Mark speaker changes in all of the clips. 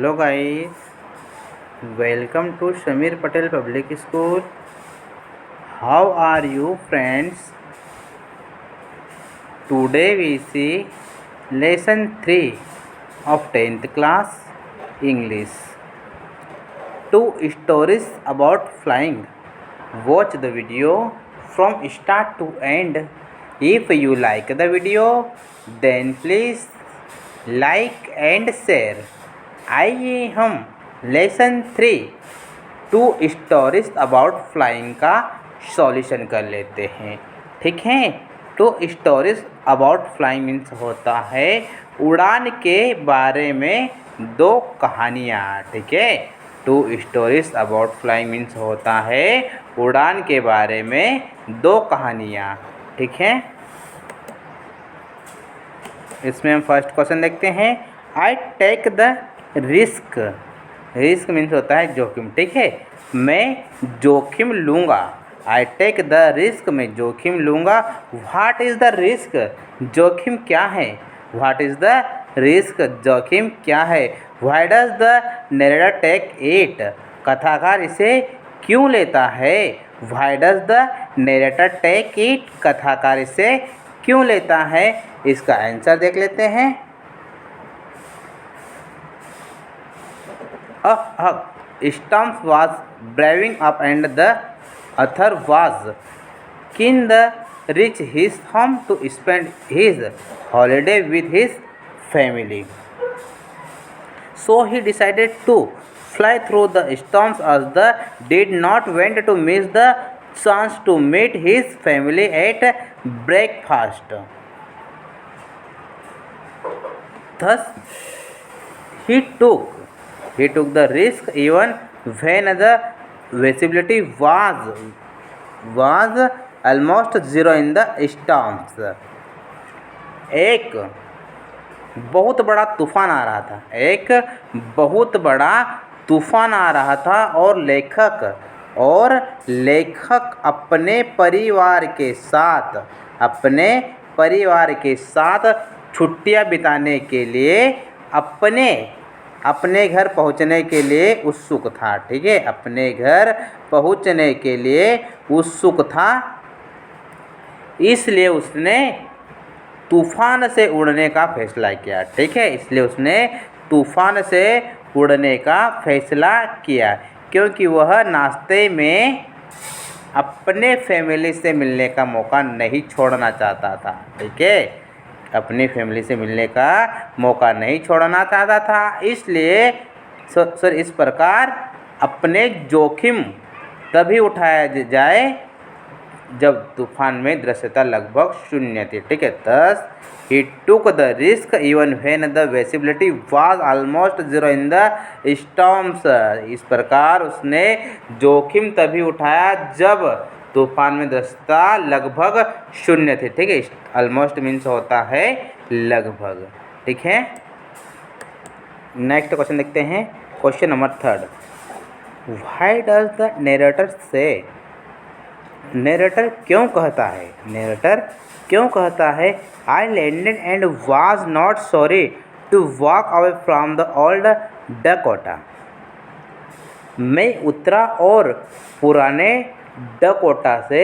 Speaker 1: Hello guys, welcome to Shamir Patel Public School. How are you friends? Today we see lesson 3 of 10th class English. Two stories about flying. Watch the video from start to end. If you like the video, then please like and share. आइए हम lesson 3 two stories about flying का solution कर लेते हैं। ठीक है, two stories about flying means होता है उड़ान के बारे में दो कहानियाँ। ठीक है, two stories about flying means होता है उड़ान के बारे में दो कहानियाँ। ठीक है, इसमें हम फर्स्ट क्वेश्चन देखते हैं। I take the risk. Risk means होता है जोखिम। ठीक है, मैं जोखिम लूँगा। आई टेक द रिस्क, मैं जोखिम लूँगा। व्हाट इज़ द रिस्क, जोखिम क्या है। व्हाट इज़ द रिस्क, जोखिम क्या है। Why does the narrator take it, कथाकार इसे क्यों लेता है। Why does the narrator take it, कथाकार इसे क्यों लेता है। इसका आंसर देख लेते हैं। Storm was brewing up and the author was keen to reach his home to spend his holiday with his family. So he decided to fly through the storms as the did not want to miss the chance to meet his family at breakfast. Thus he took the risk even when the visibility was almost zero in the storms. एक बहुत बड़ा तूफान आ रहा था। एक बहुत बड़ा तूफान आ रहा था और लेखक अपने परिवार के साथ छुट्टियां बिताने के लिए अपने घर पहुंचने के लिए उत्सुक था। ठीक है, अपने घर पहुंचने के लिए उत्सुक था, इसलिए उसने तूफान से उड़ने का फैसला किया। ठीक है, इसलिए उसने तूफान से उड़ने का फैसला किया क्योंकि वह नाश्ते में अपने फैमिली से मिलने का मौका नहीं छोड़ना चाहता था। ठीक है, अपनी फैमिली से मिलने का मौका नहीं छोड़ना चाहता था, इसलिए इस प्रकार अपने जोखिम तभी उठाया जाए जब तूफान में दृश्यता लगभग शून्य थी। ठीक है, thus he took the risk even when the visibility was almost zero in the storms. इस प्रकार उसने जोखिम तभी उठाया जब तूफान में दृश्यता लगभग शून्य थी। ठीक है, ऑलमोस्ट मीन्स होता है लगभग। ठीक है, नेक्स्ट क्वेश्चन देखते हैं। Question number 3, why does the narrator say, narrator क्यों कहता है। नरेटर क्यों कहता है I landed and was not sorry to walk away from the old Dakota. मैं उतरा और पुराने डकोटा से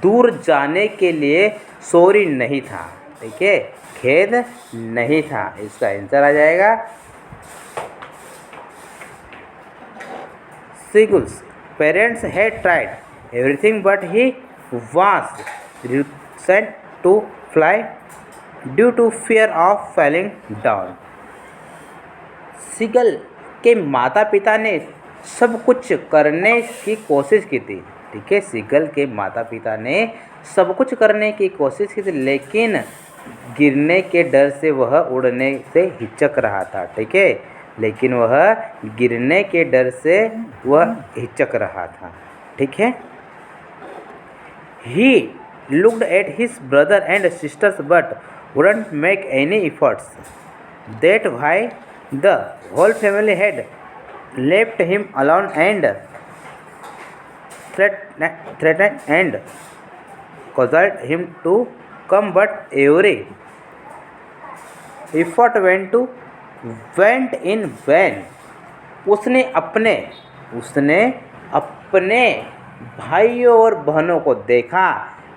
Speaker 1: दूर जाने के लिए सॉरी नहीं था। ठीक है, खेद नहीं था। इसका आंसर आ जाएगा Seagull's parents had tried everything but he was reluctant to fly due to fear of falling down. Seagull के माता पिता ने सब कुछ करने की कोशिश की थी। ठीक है, सीगल के माता पिता ने सब कुछ करने की कोशिश की थी, लेकिन गिरने के डर से वह उड़ने से हिचक रहा था। ठीक है, लेकिन वह गिरने के डर से वह हिचक रहा था। ठीक है, he looked at his brother and sisters but wouldn't make any efforts. That's why the whole family had left him alone and threatened and caused him to come, but every effort went in vain. उसने अपने भाइयों और बहनों को देखा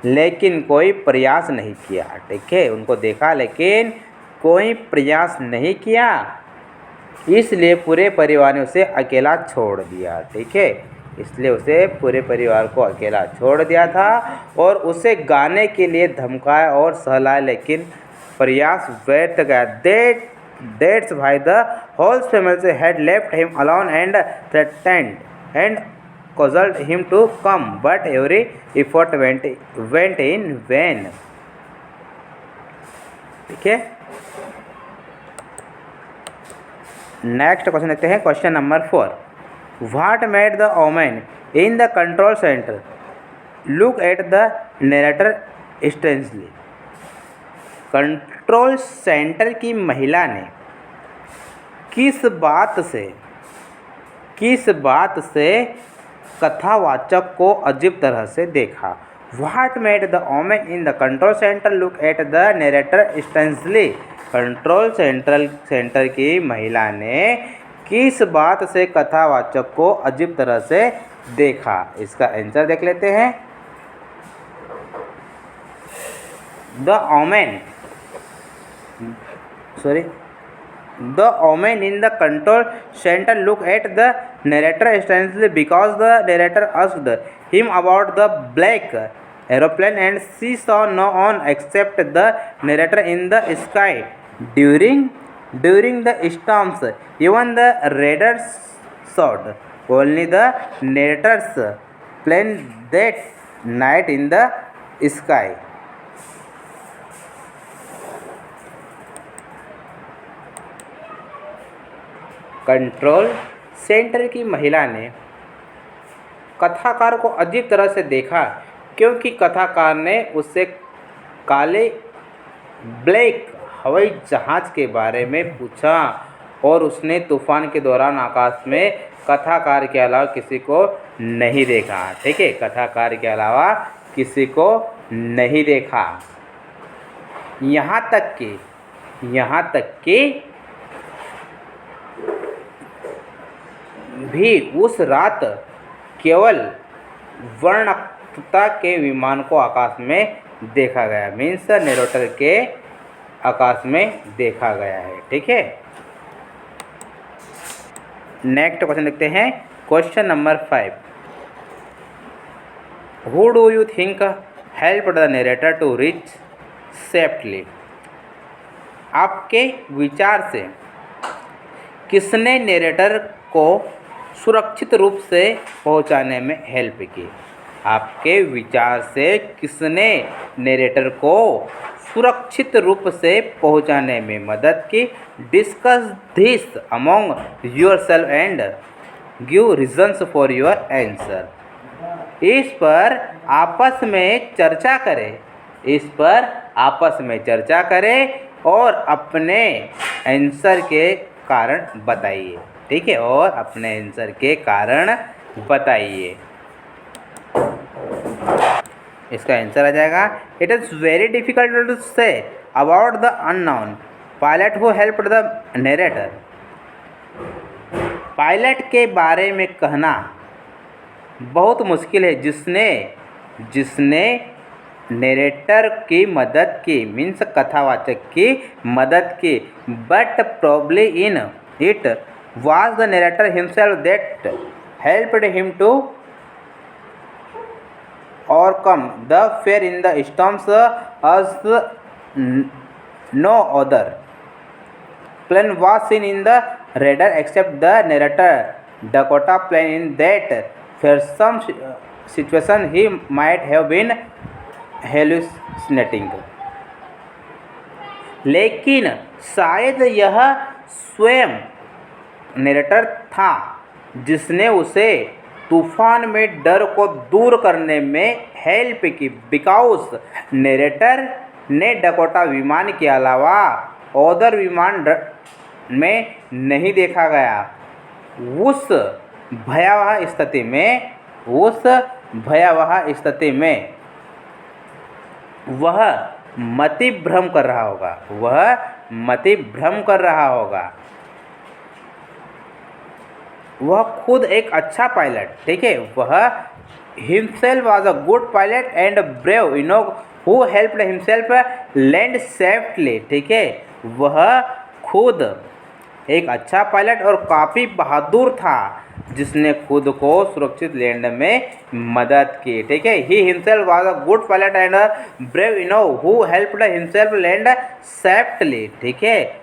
Speaker 1: लेकिन कोई प्रयास नहीं किया। ठीक है, उनको देखा लेकिन कोई प्रयास नहीं किया, इसलिए पूरे परिवार ने उसे अकेला छोड़ दिया। ठीक है, इसलिए उसे पूरे परिवार को अकेला छोड़ दिया था और उसे गाने के लिए धमकाया और सहलाया लेकिन प्रयास व्यर्थ गया। That's why the whole family had left him alone and threatened and coaxed him to come, but every effort went in vain. ठीक है, नेक्स्ट क्वेश्चन देखते हैं। Question number 4, what made the women in the control centre look at the narrator strangely. Control centre की महिला ने किस बात से कथावाचक को अजीब तरह से देखा। What made the women in the control centre look at the narrator strangely. Control centre की महिला ने किस बात से कथावाचक को अजीब तरह से देखा। इसका आंसर देख लेते हैं। The woman in the control center looked at the narrator strangely because the narrator asked him about the black aeroplane and she saw no one except the narrator in the sky during the storms. Even the radars showed only the narrator's plane that night in the sky. Control centre की महिला ने कथाकार को अजीब तरह से देखा क्योंकि कथाकार ने उससे काले ब्लैक हवाई जहाज़ के बारे में पूछा और उसने तूफान के दौरान आकाश में कथाकार के अलावा किसी को नहीं देखा। ठीक है, कथाकार के अलावा किसी को नहीं देखा। यहाँ तक कि भी उस रात केवल वर्णक्रता के विमान को आकाश में देखा गया, मीन्स नरेटर के आकाश में देखा गया है। ठीक है, नेक्स्ट क्वेश्चन देखते हैं। Question number 5, who do you think help the narrator to reach safely. आपके विचार से किसने नरेटर को सुरक्षित रूप से पहुंचाने में हेल्प की। आपके विचार से किसने नरेटर को सुरक्षित रूप से पहुंचाने में मदद की। Discuss this among yourself and give reasons for your answer. इस पर आपस में चर्चा करें और अपने आंसर के कारण बताइए। ठीक है, और अपने आंसर के कारण बताइए। इसका आंसर आ जाएगा, it is very difficult to say about the unknown pilot who helped the narrator. Pilot के बारे में कहना बहुत मुश्किल है जिसने नरेटर की मदद की, मीन्स कथावाचक की मदद की। But probably in it was the narrator himself that helped him to overcome the fear in the storms as no other plane was seen in the radar except the narrator Dakota plane. In that fearsome situation he might have been hallucinating, लेकिन शायद यह स्वयं narrator था जिसने उसे तूफान में डर को दूर करने में हेल्प की। बिकॉज नरेटर ने डकोटा विमान के अलावा अदर विमान में नहीं देखा गया। उस भयावह स्थिति में वह मतिभ्रम कर रहा होगा। वह खुद एक अच्छा पायलट, ठीक है, वह himself was a good pilot and brave, you know, who helped himself land safely, ठीक है, वह खुद एक अच्छा पायलट और काफ़ी बहादुर था जिसने खुद को सुरक्षित लैंड में मदद की, ठीक है। He himself was a good pilot and brave, you know, who helped himself land safely, ठीक है,